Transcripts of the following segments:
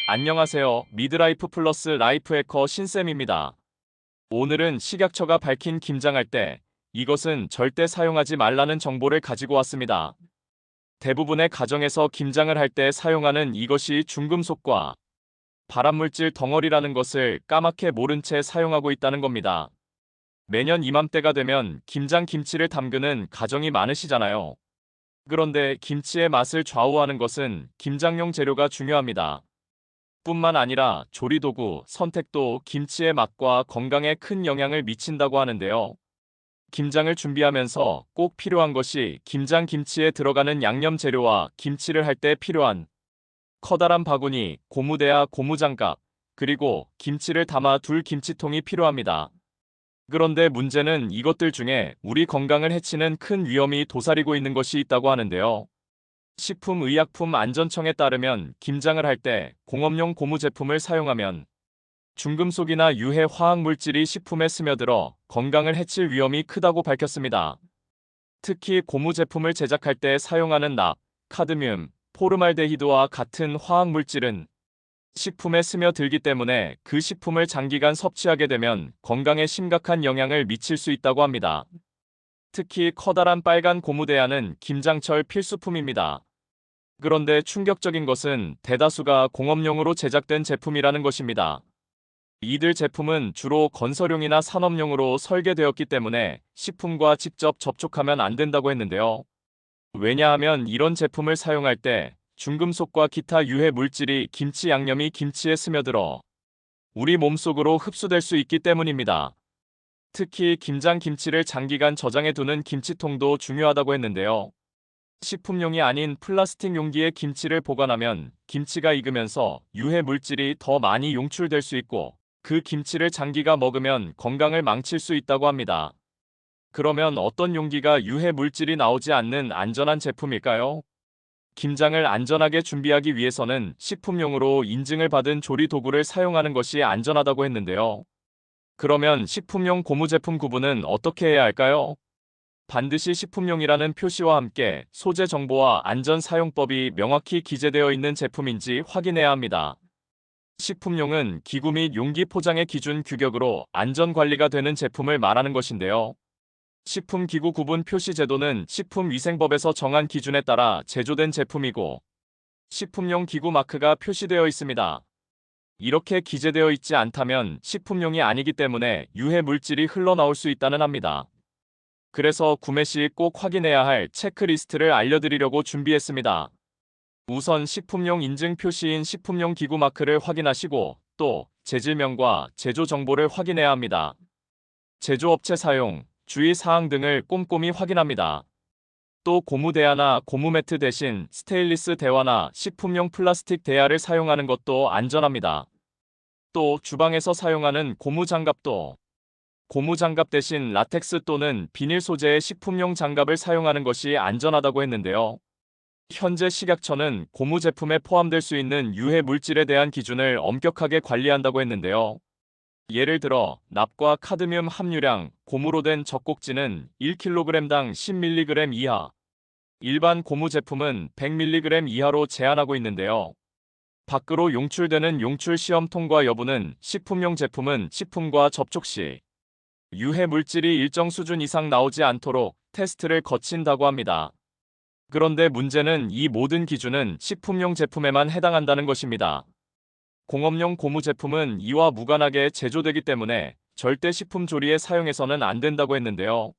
안녕하세요. 미드라이프 플러스 라이프 해커 신쌤입니다. 오늘은 식약처가 밝힌 김장할 때 이것은 절대 사용하지 말라는 정보를 가지고 왔습니다. 대부분의 가정에서 김장을 할 때 사용하는 이것이 중금속과 발암물질 덩어리라는 것을 까맣게 모른 채 사용하고 있다는 겁니다. 매년 이맘때가 되면 김장 김치를 담그는 가정이 많으시잖아요. 그런데 김치의 맛을 좌우하는 것은 김장용 재료가 중요합니다. 뿐만 아니라 조리도구 선택도 김치의 맛과 건강에 큰 영향을 미친다고 하는데요. 김장을 준비하면서 꼭 필요한 것이 김장 김치에 들어가는 양념 재료와 김치를 할 때 필요한 커다란 바구니, 고무대야 고무장갑, 그리고 김치를 담아 둘 김치통이 필요합니다. 그런데 문제는 이것들 중에 우리 건강을 해치는 큰 위험이 도사리고 있는 것이 있다고 하는데요. 식품의약품안전청에 따르면 김장을 할 때 공업용 고무 제품을 사용하면 중금속이나 유해 화학물질이 식품에 스며들어 건강을 해칠 위험이 크다고 밝혔습니다. 특히 고무 제품을 제작할 때 사용하는 납, 카드뮴, 포르말데히드와 같은 화학물질은 식품에 스며들기 때문에 그 식품을 장기간 섭취하게 되면 건강에 심각한 영향을 미칠 수 있다고 합니다. 특히 커다란 빨간 고무대야는 김장철 필수품입니다. 그런데 충격적인 것은 대다수가 공업용으로 제작된 제품이라는 것입니다. 이들 제품은 주로 건설용이나 산업용으로 설계되었기 때문에 식품과 직접 접촉하면 안 된다고 했는데요. 왜냐하면 이런 제품을 사용할 때 중금속과 기타 유해 물질이 김치 양념이 김치에 스며들어 우리 몸속으로 흡수될 수 있기 때문입니다. 특히 김장 김치를 장기간 저장해 두는 김치통도 중요하다고 했는데요. 식품용이 아닌 플라스틱 용기에 김치를 보관하면 김치가 익으면서 유해 물질이 더 많이 용출될 수 있고 그 김치를 장기가 먹으면 건강을 망칠 수 있다고 합니다. 그러면 어떤 용기가 유해 물질이 나오지 않는 안전한 제품일까요? 김장을 안전하게 준비하기 위해서는 식품용으로 인증을 받은 조리 도구를 사용하는 것이 안전하다고 했는데요. 그러면 식품용 고무 제품 구분은 어떻게 해야 할까요? 반드시 식품용이라는 표시와 함께 소재 정보와 안전 사용법이 명확히 기재되어 있는 제품인지 확인해야 합니다. 식품용은 기구 및 용기 포장의 기준 규격으로 안전 관리가 되는 제품을 말하는 것인데요. 식품기구 구분 표시 제도는 식품위생법에서 정한 기준에 따라 제조된 제품이고 식품용 기구 마크가 표시되어 있습니다. 이렇게 기재되어 있지 않다면 식품용이 아니기 때문에 유해 물질이 흘러나올 수 있다는 합니다. 그래서 구매 시 꼭 확인해야 할 체크리스트를 알려드리려고 준비했습니다. 우선 식품용 인증 표시인 식품용 기구 마크를 확인하시고 또 재질명과 제조 정보를 확인해야 합니다. 제조업체 사용, 주의사항 등을 꼼꼼히 확인합니다. 또 고무 대야나 고무 매트 대신 스테인리스 대화나 식품용 플라스틱 대야를 사용하는 것도 안전합니다. 또 주방에서 사용하는 고무 장갑도 고무 장갑 대신 라텍스 또는 비닐 소재의 식품용 장갑을 사용하는 것이 안전하다고 했는데요. 현재 식약처는 고무 제품에 포함될 수 있는 유해 물질에 대한 기준을 엄격하게 관리한다고 했는데요. 예를 들어 납과 카드뮴 함유량, 고무로 된 젖꼭지는 1kg당 10mg 이하, 일반 고무 제품은 100mg 이하로 제한하고 있는데요. 밖으로 용출되는 용출 시험 통과 여부는 식품용 제품은 식품과 접촉 시 유해 물질이 일정 수준 이상 나오지 않도록 테스트를 거친다고 합니다. 그런데 문제는 이 모든 기준은 식품용 제품에만 해당한다는 것입니다. 공업용 고무 제품은 이와 무관하게 제조되기 때문에 절대 식품 조리에 사용해서는 안 된다고 했는데요.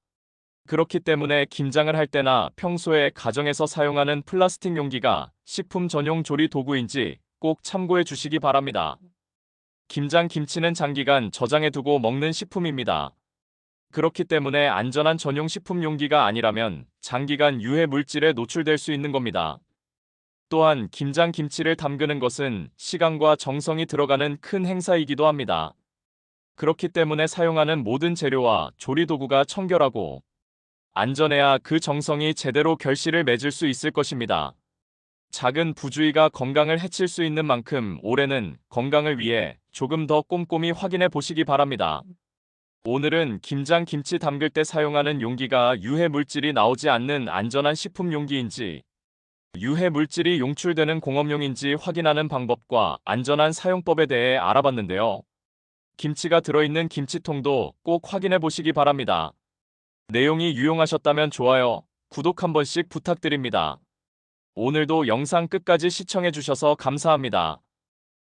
그렇기 때문에 김장을 할 때나 평소에 가정에서 사용하는 플라스틱 용기가 식품 전용 조리 도구인지 꼭 참고해 주시기 바랍니다. 김장 김치는 장기간 저장해 두고 먹는 식품입니다. 그렇기 때문에 안전한 전용 식품 용기가 아니라면 장기간 유해 물질에 노출될 수 있는 겁니다. 또한 김장 김치를 담그는 것은 시간과 정성이 들어가는 큰 행사이기도 합니다. 그렇기 때문에 사용하는 모든 재료와 조리 도구가 청결하고 안전해야 그 정성이 제대로 결실을 맺을 수 있을 것입니다. 작은 부주의가 건강을 해칠 수 있는 만큼 올해는 건강을 위해 조금 더 꼼꼼히 확인해 보시기 바랍니다. 오늘은 김장 김치 담글 때 사용하는 용기가 유해 물질이 나오지 않는 안전한 식품 용기인지 유해 물질이 용출되는 공업용인지 확인하는 방법과 안전한 사용법에 대해 알아봤는데요. 김치가 들어있는 김치통도 꼭 확인해 보시기 바랍니다. 내용이 유용하셨다면 좋아요, 구독 한 번씩 부탁드립니다. 오늘도 영상 끝까지 시청해 주셔서 감사합니다.